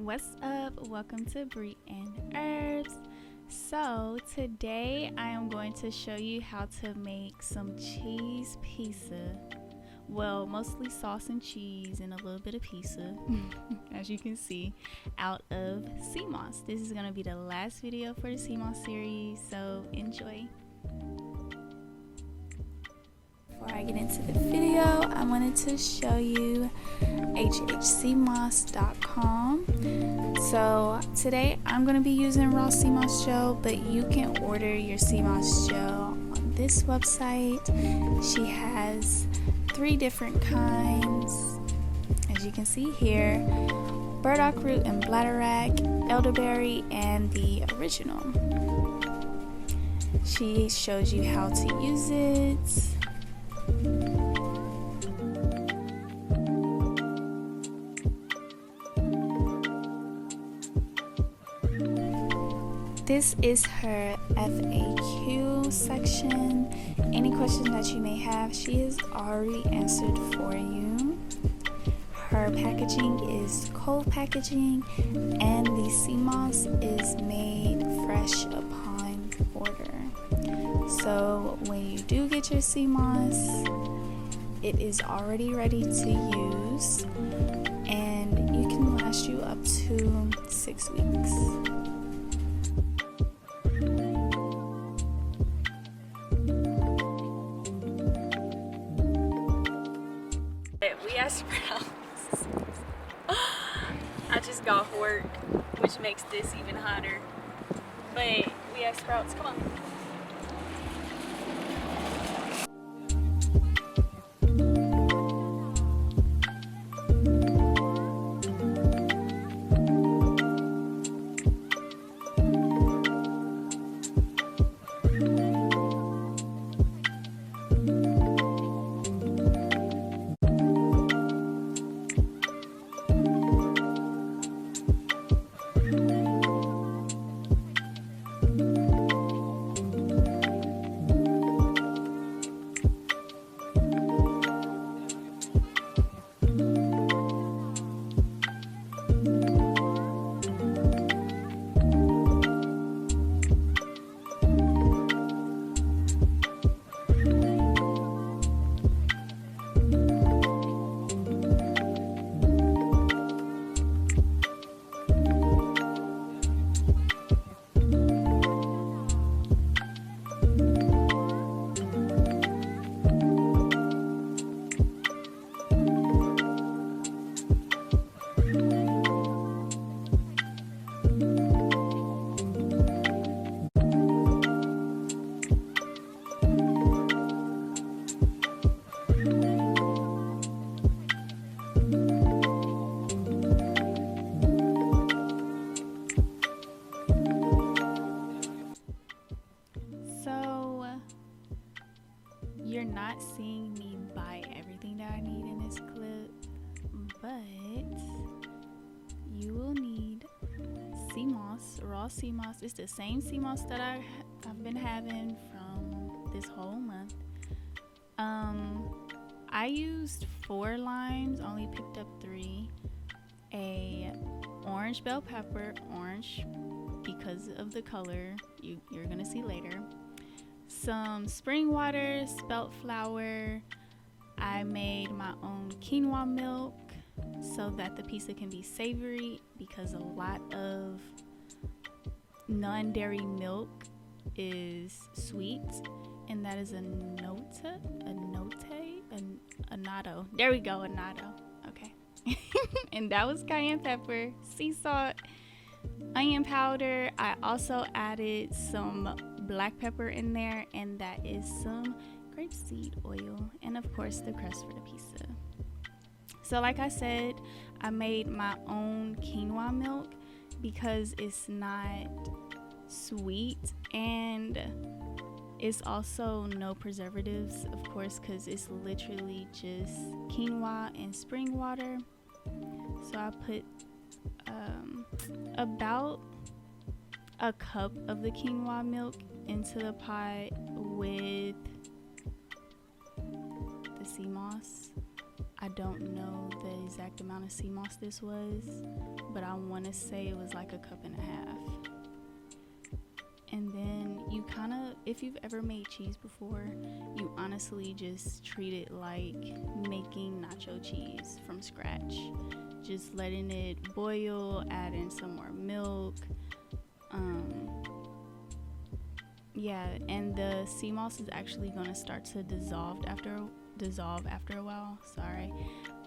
What's up? Welcome to Brie and Herbs. So today I am going to show you how to make some cheese pizza. Well, mostly sauce and cheese and a little bit of pizza, as you can see, out of sea moss. This is going to be the last video for the sea moss series, so enjoy. Before I get into the video, I wanted to show you hhcmoss.com. So today I'm going to be using raw sea moss gel, but you can order your sea moss gel on this website. She has 3 different kinds, as you can see here: burdock root and bladderwrack, elderberry, and the original. She shows you how to use it. This is her FAQ section. Any questions that you may have, she has already answered for you. Her packaging is cold packaging, and the sea moss is made fresh upon order. So when you do get your sea moss, it is already ready to use, and it can last you up to 6 weeks. We at Sprouts. I just got work, which makes this even hotter. But we at Sprouts, come on. You're not seeing me buy everything that I need in this clip, but you will need sea moss, raw sea moss. It's the same sea moss that I've been having from this whole month. I used 4 limes, only picked up 3. A orange bell pepper, orange because of the color you're gonna see later. Some spring water, spelt flour. I made my own quinoa milk so that the pizza can be savory, because a lot of non-dairy milk is sweet, and that is a annatto. There we go, annatto. Okay. And that was cayenne pepper, sea salt, onion powder. I also added some black pepper in there, and that is some grapeseed oil, and of course the crust for the pizza. So like I said, I made my own quinoa milk because it's not sweet, and it's also no preservatives, of course, because it's literally just quinoa and spring water. So I put about a cup of the quinoa milk into the pot with the sea moss. I don't know the exact amount of sea moss this was, but I want to say it was like a cup and a half. And then you kind of, if you've ever made cheese before, you honestly just treat it like making nacho cheese from scratch. Just letting it boil, adding some more milk. Yeah, and the sea moss is actually going to start to dissolve after a while. Sorry.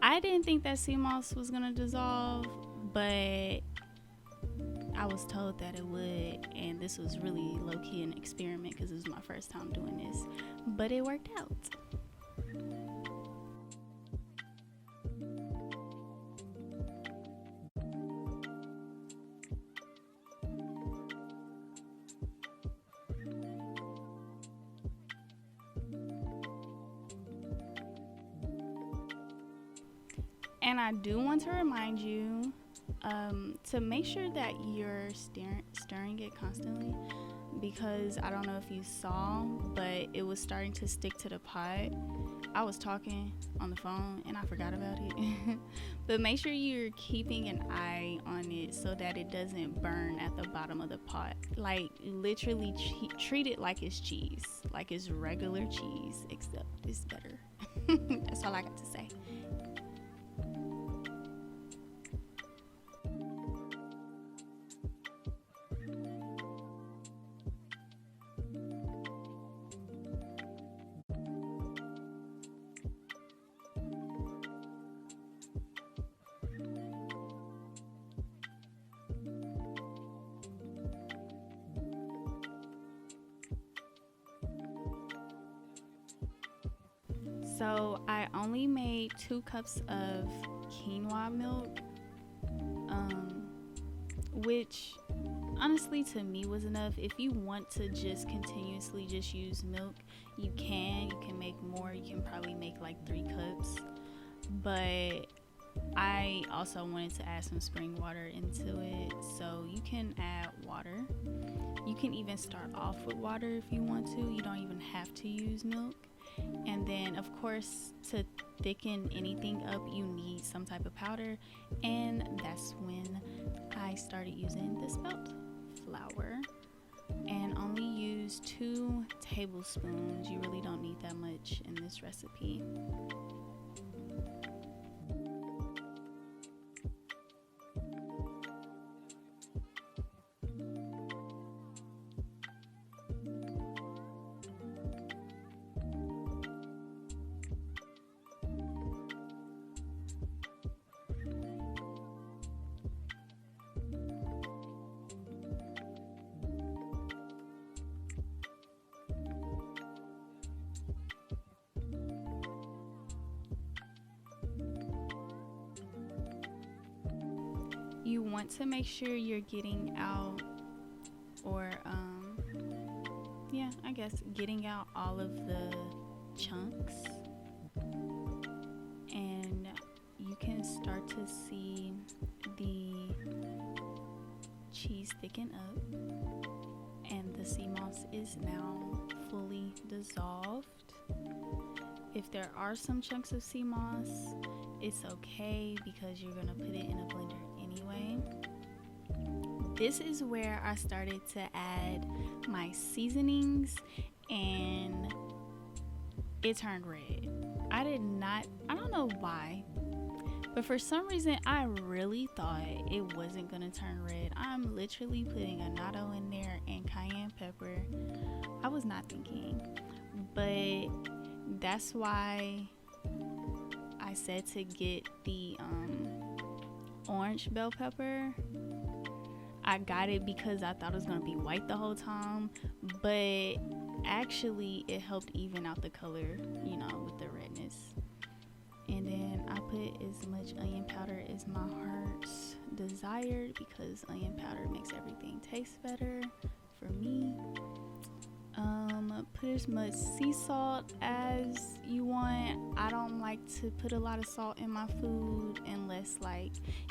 I didn't think that sea moss was going to dissolve, but I was told that it would, and this was really low-key an experiment because it was my first time doing this, but it worked out. And I do want to remind you to make sure that you're stirring it constantly, because I don't know if you saw, but it was starting to stick to the pot. I was talking on the phone and I forgot about it. But make sure you're keeping an eye on it so that it doesn't burn at the bottom of the pot. Like, literally treat it like it's cheese, like it's regular cheese, except it's better. That's all I got to say. So I only made 2 cups of quinoa milk, which honestly to me was enough. If you want to just continuously just use milk, you can make more. You can probably make like 3 cups, but I also wanted to add some spring water into it, so you can add water. You can even start off with water if you want to. You don't even have to use milk. And then, of course, to thicken anything up, you need some type of powder, and that's when I started using the spelt flour, and only use 2 tablespoons. You really don't need that much in this recipe. You want to make sure you're getting out, or getting out all of the chunks, and you can start to see the cheese thicken up, and the sea moss is now fully dissolved. If there are some chunks of sea moss, it's okay because you're gonna put it in a blender anyway. This is where I started to add my seasonings, and it turned red. I don't know why, but for some reason I really thought it wasn't gonna turn red. I'm literally putting annatto in there and cayenne pepper. I was not thinking, but that's why I said to get the orange bell pepper. I got it because I thought it was gonna be white the whole time, but actually it helped even out the color, with the redness. And then I put as much onion powder as my heart's desired, because onion powder makes everything taste better for me. Put as much sea salt as you want. I don't like to put a lot of salt in my food unless,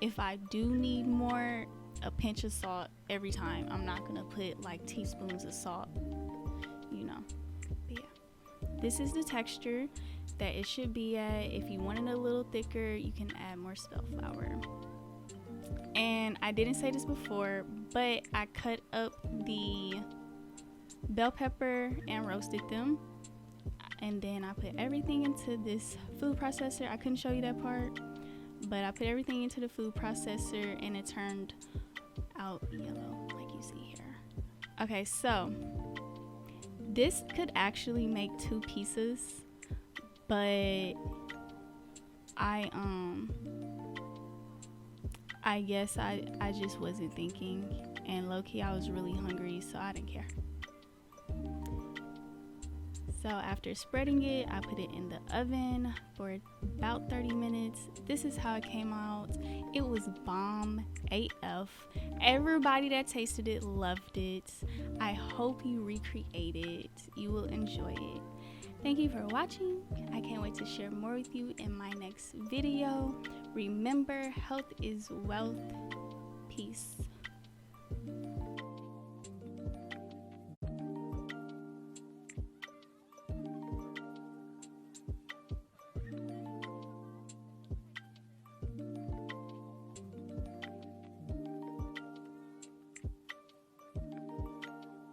if I do need more, a pinch of salt every time. I'm not gonna put teaspoons of salt, But yeah. this is the texture that it should be at. If you want it a little thicker, you can add more spelt flour. And I didn't say this before, but I cut up the bell pepper and roasted them, and then I put everything into this food processor. I couldn't show you that part, but I put everything into the food processor and it turned out yellow like you see here. Okay, so this could actually make 2 pieces, but I guess I just wasn't thinking, and low-key I was really hungry, so I didn't care. So after spreading it, I put it in the oven for about 30 minutes. This is how it came out. It was bomb AF. Everybody that tasted it loved it. I hope you recreate it. You will enjoy it. Thank you for watching. I can't wait to share more with you in my next video. Remember, health is wealth. Peace.